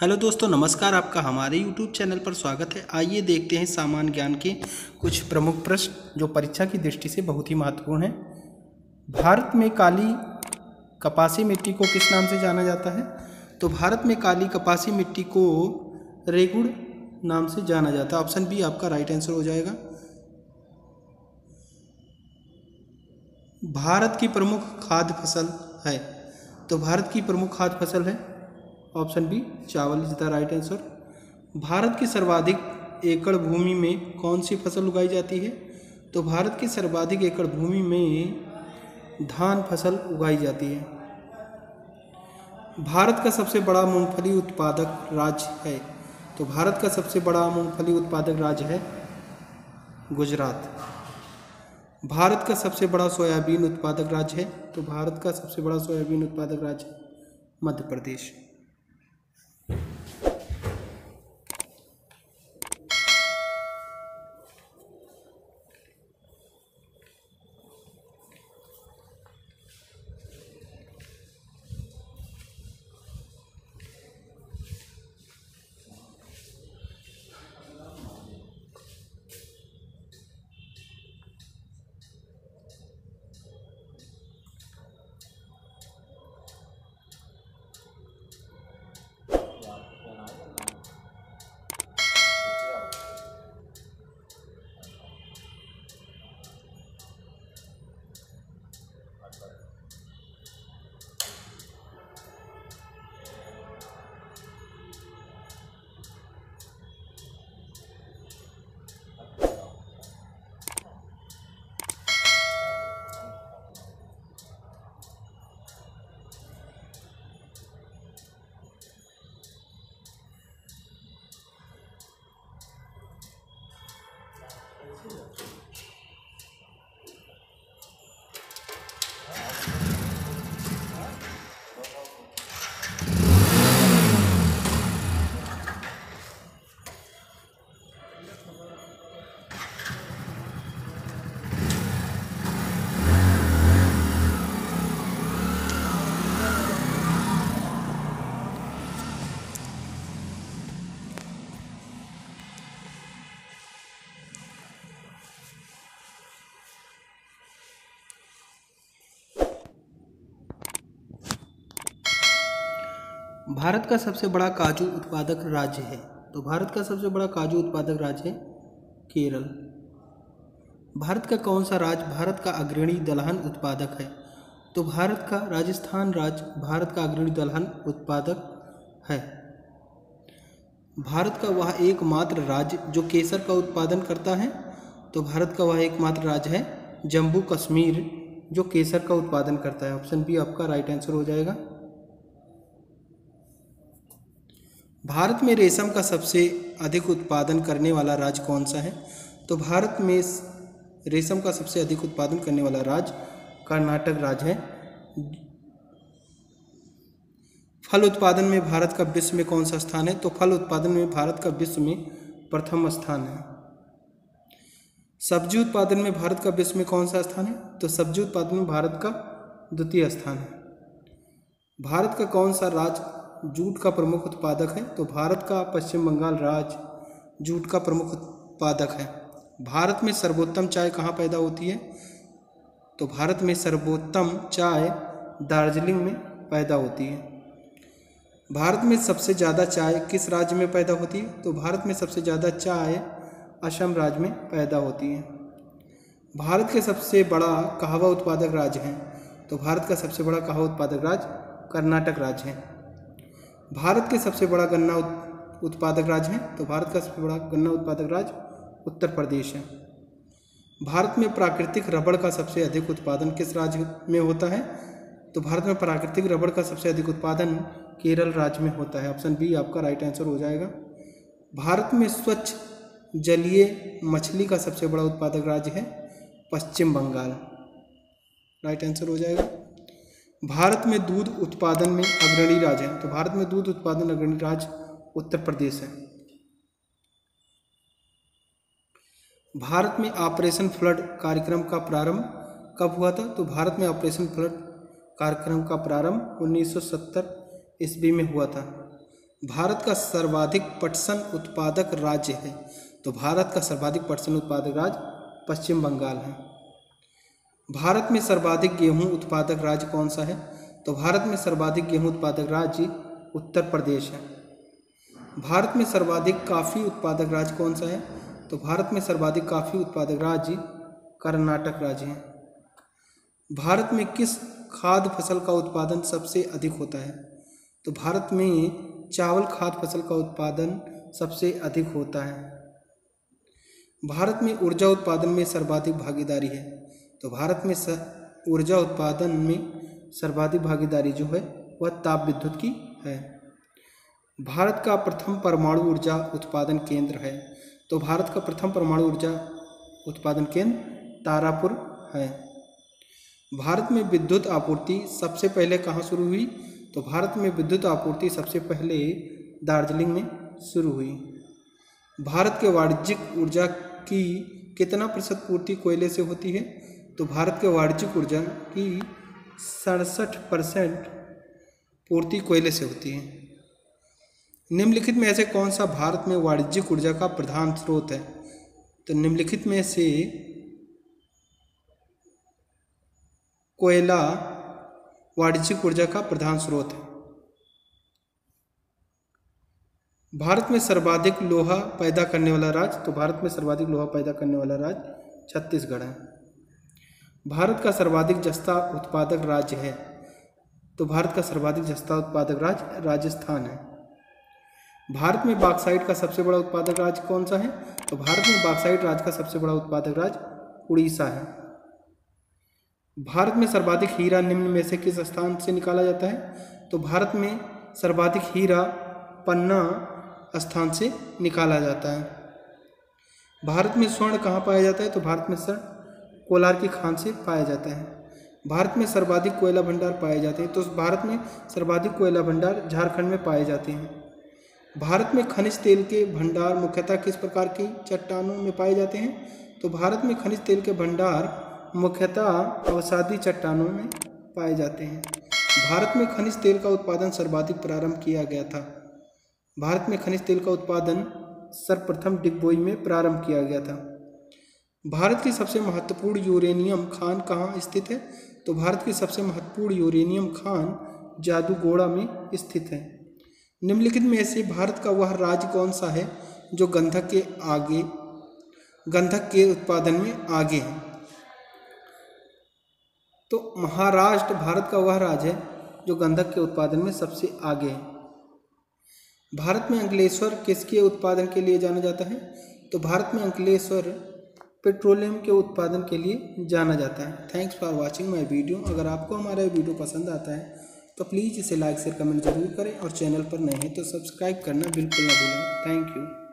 Hello दोस्तों, नमस्कार। आपका हमारे YouTube चैनल पर स्वागत है। आइए देखते हैं सामान्य ज्ञान के कुछ प्रमुख प्रश्न जो परीक्षा की दृष्टि से बहुत ही महत्वपूर्ण हैं। भारत में काली कपासी मिट्टी को किस नाम से जाना जाता है? तो भारत में काली कपासी मिट्टी को रेगुड़ नाम से जाना जाता है। ऑप्शन बी आपका राइट आंसर हो जाएगा। भारत की प्रमुख खाद्य फसल है, तो भारत की प्रमुख खाद्य फसल है ऑप्शन बी चावल is the right answer. Bharat की सर्वाधिक एकड़ भूमि में कौन सी फसल उगाई जाती है? तो भारत की सर्वाधिक एकड़ भूमि में धान फसल उगाई जाती है। भारत का सबसे बड़ा मूंगफली उत्पादक राज्य है, तो भारत का सबसे बड़ा मूंगफली उत्पादक राज्य है गुजरात। भारत का सबसे बड़ा सोयाबीन उत्पादक राज्य है, तो भारत का सबसे बड़ा सोयाबीन उत्पादक राज्य मध्य प्रदेश। भारत का सबसे बड़ा काजू उत्पादक राज्य है, तो भारत का सबसे बड़ा काजू उत्पादक राज्य है केरल। भारत का कौन सा राज्य भारत का अग्रणी दलहन उत्पादक है? तो भारत का राजस्थान राज्य भारत का अग्रणी दलहन उत्पादक है। भारत का वह एकमात्र राज्य जो केसर का उत्पादन करता है, तो भारत का वह एकमात्र राज्य है जम्मू कश्मीर जो केसर का उत्पादन करता है। ऑप्शन बी आपका राइट आंसर हो जाएगा। भारत में रेशम का सबसे अधिक उत्पादन करने वाला राज्य कौन सा है? तो भारत में रेशम का सबसे अधिक उत्पादन करने वाला राज्य कर्नाटक राज्य है। फल उत्पादन में भारत का विश्व में कौन सा स्थान है? तो फल उत्पादन में भारत का विश्व में प्रथम स्थान है। सब्जी उत्पादन में भारत का विश्व में कौन सा स्थान है? तो सब्जी उत्पादन में भारत का द्वितीय स्थान है। भारत का कौन सा राज्य जूट का प्रमुख उत्पादक है? तो भारत का पश्चिम बंगाल राज्य जूट का प्रमुख उत्पादक है। भारत में सर्वोत्तम चाय कहाँ पैदा होती है? तो भारत में सर्वोत्तम चाय दार्जिलिंग में पैदा होती है। भारत में सबसे ज़्यादा चाय किस राज्य में पैदा होती है? तो भारत में सबसे ज़्यादा चाय असम राज्य में पैदा होती है। भारत के सबसे बड़ा कहवा उत्पादक राज्य है? तो भारत का सबसे बड़ा कहवा उत्पादक राज्य कर्नाटक राज्य है। भारत के सबसे बड़ा गन्ना उत्पादक राज्य है? तो भारत का सबसे बड़ा गन्ना उत्पादक राज्य उत्तर प्रदेश है। भारत में प्राकृतिक रबड़ का सबसे अधिक उत्पादन किस राज्य में होता है? तो भारत में प्राकृतिक रबड़ का सबसे अधिक उत्पादन केरल राज्य में होता है। ऑप्शन बी आपका राइट आंसर हो जाएगा। भारत में स्वच्छ जलीय मछली का सबसे बड़ा उत्पादक राज्य है पश्चिम बंगाल। राइट आंसर हो जाएगा। भारत में दूध उत्पादन में अग्रणी राज्य है? तो भारत में दूध उत्पादन अग्रणी राज्य उत्तर प्रदेश है। भारत में ऑपरेशन फ्लड कार्यक्रम का प्रारंभ कब हुआ था? तो भारत में ऑपरेशन फ्लड कार्यक्रम का प्रारंभ 1970 ईस्वी में हुआ था। भारत का सर्वाधिक पटसन उत्पादक राज्य है? तो भारत का सर्वाधिक पटसन उत्पादक राज्य पश्चिम बंगाल है। भारत में सर्वाधिक गेहूं उत्पादक राज्य कौन सा है? तो भारत में सर्वाधिक गेहूं उत्पादक राज्य उत्तर प्रदेश है। भारत में सर्वाधिक कॉफ़ी उत्पादक राज्य कौन सा है? तो भारत में सर्वाधिक कॉफ़ी उत्पादक राज्य कर्नाटक राज्य है। भारत में किस खाद्य फसल का उत्पादन सबसे अधिक होता है? तो भारत में चावल खाद्य फसल का उत्पादन सबसे अधिक होता है। भारत में ऊर्जा उत्पादन में सर्वाधिक भागीदारी है? तो भारत में ऊर्जा उत्पादन में सर्वाधिक भागीदारी जो है वह ताप विद्युत की है। भारत का प्रथम परमाणु ऊर्जा उत्पादन केंद्र है? तो भारत का प्रथम परमाणु ऊर्जा उत्पादन केंद्र तारापुर है। भारत में विद्युत आपूर्ति सबसे पहले कहाँ शुरू हुई? तो भारत में विद्युत आपूर्ति सबसे पहले दार्जिलिंग में शुरू हुई। भारत के वाणिज्यिक ऊर्जा की कितना प्रतिशत पूर्ति कोयले से होती है? तो भारत के वाणिज्यिक ऊर्जा की 67% पूर्ति कोयले से होती है। निम्नलिखित में ऐसे कौन सा भारत में वाणिज्यिक ऊर्जा का प्रधान स्रोत है? तो निम्नलिखित में से कोयला वाणिज्यिक ऊर्जा का प्रधान स्रोत है। भारत में सर्वाधिक लोहा पैदा करने वाला राज्य? तो भारत में सर्वाधिक लोहा पैदा करने वाला राज्य छत्तीसगढ़ है। भारत का सर्वाधिक जस्ता उत्पादक राज्य है? तो भारत का सर्वाधिक जस्ता उत्पादक राज्य राजस्थान है। भारत में बॉक्साइट का सबसे बड़ा उत्पादक राज्य कौन सा है? तो भारत में बॉक्साइट राज्य का सबसे बड़ा उत्पादक राज्य उड़ीसा है। भारत में सर्वाधिक हीरा निम्न में से किस स्थान से निकाला जाता है? तो भारत में सर्वाधिक हीरा पन्ना स्थान से निकाला जाता है। भारत में स्वर्ण कहाँ पाया जाता है? तो भारत में स्वर्ण कोलार की खान से पाया जाता है। भारत में सर्वाधिक कोयला भंडार पाए जाते हैं? तो भारत में सर्वाधिक कोयला भंडार झारखंड में पाए जाते हैं। भारत में खनिज तेल के भंडार मुख्यतः किस प्रकार की चट्टानों में पाए जाते हैं? तो भारत में खनिज तेल के भंडार मुख्यतः अवसादी चट्टानों में पाए जाते हैं। भारत में खनिज तेल का उत्पादन सर्वाधिक प्रारंभ किया गया था? भारत में खनिज तेल का उत्पादन सर्वप्रथम डिगबोई में प्रारंभ किया गया था। भारत की सबसे महत्वपूर्ण यूरेनियम खान कहाँ स्थित है? तो भारत की सबसे महत्वपूर्ण यूरेनियम खान जादूगोड़ा में स्थित है। निम्नलिखित में से भारत का वह राज्य कौन सा है जो गंधक के उत्पादन में आगे है? तो महाराष्ट्र भारत का वह राज्य है जो गंधक के उत्पादन में सबसे आगे है। भारत में अंकलेश्वर किसके उत्पादन के लिए जाना जाता है? तो भारत में अंकलेश्वर पेट्रोलियम के उत्पादन के लिए जाना जाता है। Thanks for watching my video. अगर आपको हमारा वीडियो पसंद आता है तो प्लीज़ इसे लाइक शेयर कमेंट जरूर करें और चैनल पर नए हैं तो सब्सक्राइब करना बिल्कुल ना भूलें। Thank you.